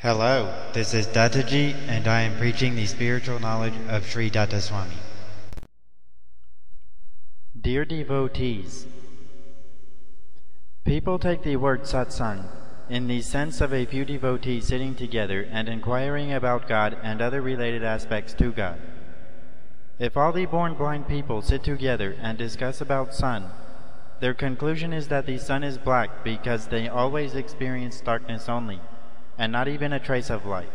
Hello, this is Dattaji, and I am preaching the spiritual knowledge of Sri Dattaswami. Dear devotees, people take the word satsang in the sense of a few devotees sitting together and inquiring about God and other related aspects to God. If all the born blind people sit together and discuss about sun, their conclusion is that the sun is black because they always experience darkness only, and not even a trace of light.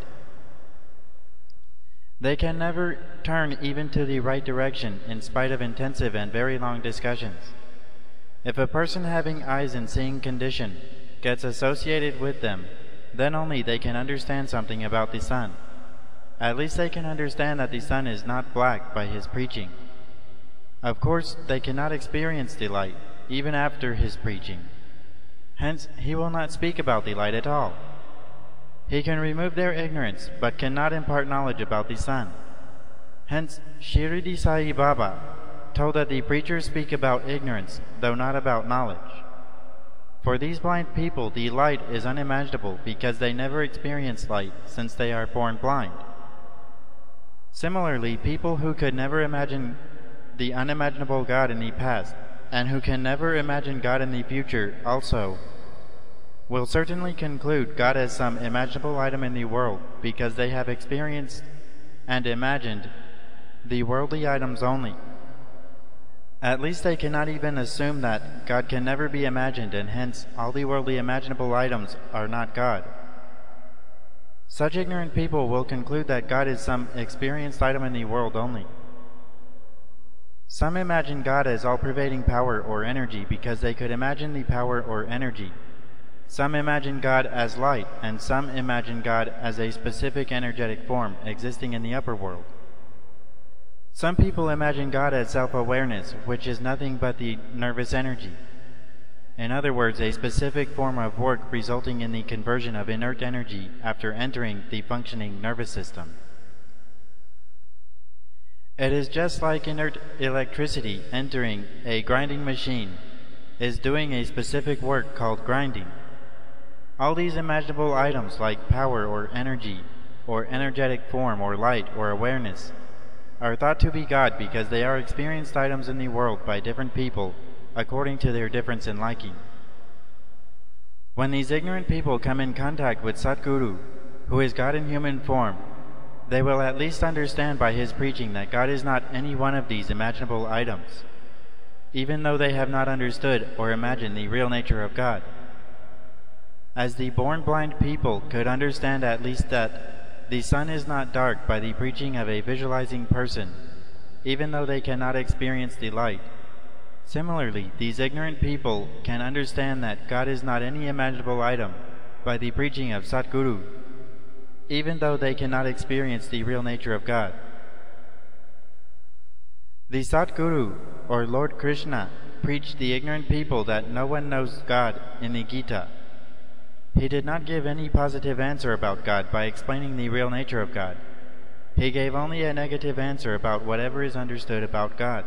They can never turn even to the right direction in spite of intensive and very long discussions. If a person having eyes and seeing condition gets associated with them, then only they can understand something about the sun. At least they can understand that the sun is not black by his preaching. Of course, they cannot experience the light, even after his preaching. Hence, he will not speak about the light at all. He can remove their ignorance, but cannot impart knowledge about the sun. Hence, Shiridi Baba told that the preachers speak about ignorance, though not about knowledge. For these blind people, the light is unimaginable because they never experience light since they are born blind. Similarly, people who could never imagine the unimaginable God in the past, and who can never imagine God in the future also, will certainly conclude God as some imaginable item in the world because they have experienced and imagined the worldly items only. At least they cannot even assume that God can never be imagined, and hence all the worldly imaginable items are not God. Such ignorant people will conclude that God is some experienced item in the world only. Some imagine God as all-pervading power or energy because they could imagine the power or energy. Some imagine God as light, and some imagine God as a specific energetic form existing in the upper world. Some people imagine God as self-awareness, which is nothing but the nervous energy. In other words, a specific form of work resulting in the conversion of inert energy after entering the functioning nervous system. It is just like inert electricity entering a grinding machine is doing a specific work called grinding. All these imaginable items like power or energy or energetic form or light or awareness are thought to be God because they are experienced items in the world by different people according to their difference in liking. When these ignorant people come in contact with Satguru, who is God in human form, they will at least understand by his preaching that God is not any one of these imaginable items, even though they have not understood or imagined the real nature of God. As the born blind people could understand at least that the sun is not dark by the preaching of a visualizing person, even though they cannot experience the light. Similarly, these ignorant people can understand that God is not any imaginable item by the preaching of Satguru, even though they cannot experience the real nature of God. The Satguru, or Lord Krishna, preached the ignorant people that no one knows God in the Gita. He did not give any positive answer about God by explaining the real nature of God. He gave only a negative answer about whatever is understood about God.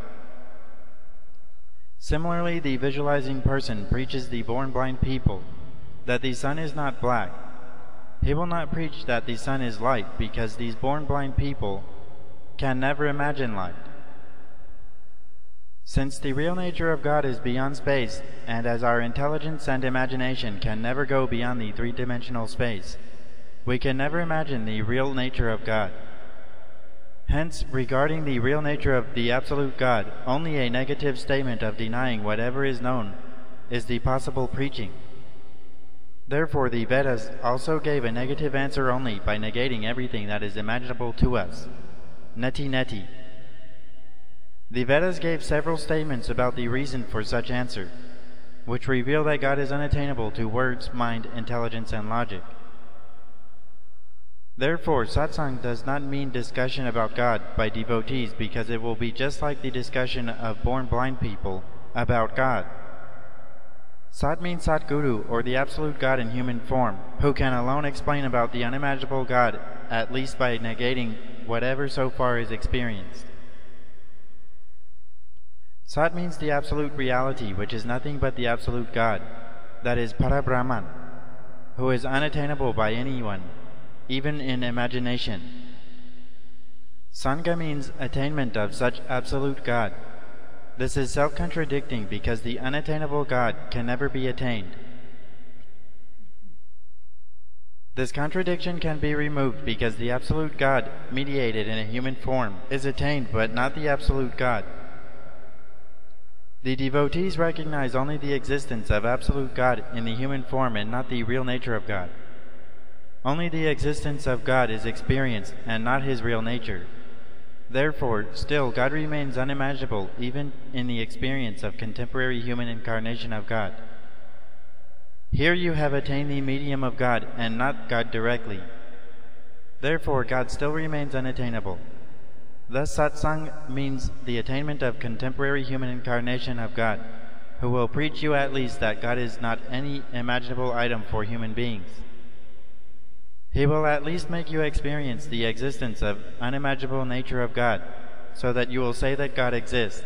Similarly, the visualizing person preaches the born blind people that the sun is not black. He will not preach that the sun is light because these born blind people can never imagine light. Since the real nature of God is beyond space, and as our intelligence and imagination can never go beyond the three-dimensional space, we can never imagine the real nature of God. Hence, regarding the real nature of the absolute God, only a negative statement of denying whatever is known is the possible preaching. Therefore, the Vedas also gave a negative answer only by negating everything that is imaginable to us. Neti. The Vedas gave several statements about the reason for such answer, which reveal that God is unattainable to words, mind, intelligence, and logic. Therefore, satsang does not mean discussion about God by devotees because it will be just like the discussion of born blind people about God. Sat means Satguru, or the absolute God in human form, who can alone explain about the unimaginable God, at least by negating whatever so far is experienced. Sat means the absolute reality, which is nothing but the absolute God, that is Parabrahman, who is unattainable by anyone, even in imagination. Sangha means attainment of such absolute God. This is self-contradicting because the unattainable God can never be attained. This contradiction can be removed because the absolute God, mediated in a human form, is attained but not the absolute God. The devotees recognize only the existence of absolute God in the human form and not the real nature of God. Only the existence of God is experienced and not his real nature. Therefore, still, God remains unimaginable even in the experience of contemporary human incarnation of God. Here you have attained the medium of God and not God directly. Therefore, God still remains unattainable. Thus, satsang means the attainment of contemporary human incarnation of God, who will preach you at least that God is not any imaginable item for human beings. He will at least make you experience the existence of unimaginable nature of God, so that you will say that God exists.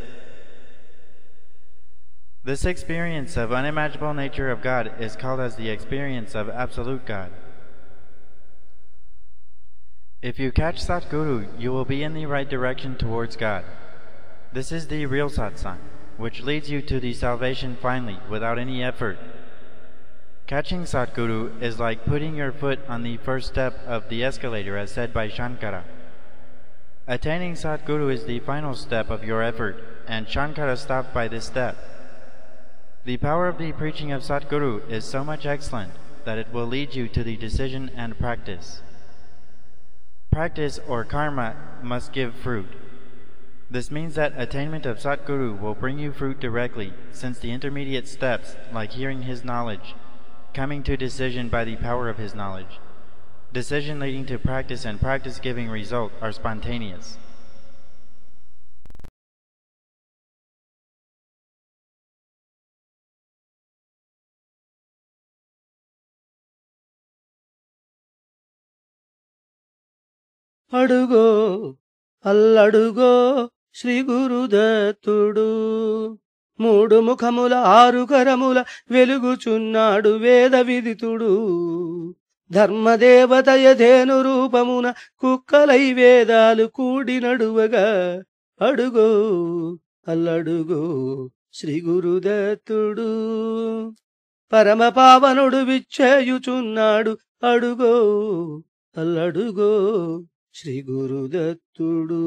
This experience of unimaginable nature of God is called as the experience of absolute God. If you catch Satguru, you will be in the right direction towards God. This is the real satsang, which leads you to the salvation finally, without any effort. Catching Satguru is like putting your foot on the first step of the escalator, as said by Shankara. Attaining Satguru is the final step of your effort, and Shankara stopped by this step. The power of the preaching of Satguru is so much excellent that it will lead you to the decision and practice. Practice or karma must give fruit. This means that attainment of Satguru will bring you fruit directly, since the intermediate steps, like hearing his knowledge, coming to decision by the power of his knowledge, decision leading to practice and practice giving result, are spontaneous. అడుగో అల్లడుగో శ్రీ గురుదత్తుడు మూడు ముఖముల ఆరు కరముల వెలుగుచున్నాడు వేద విదితుడు ధర్మదేవతయధేను రూపమున కుక్కలై వేదాలు కూడి నడువగా అడుగో అల్లడుగో శ్రీ గురుదత్తుడు పరమ పావనుడు విచ్చేయుచున్నాడు అడుగో అల్లడుగో శ్రీ గురుదత్తుడు.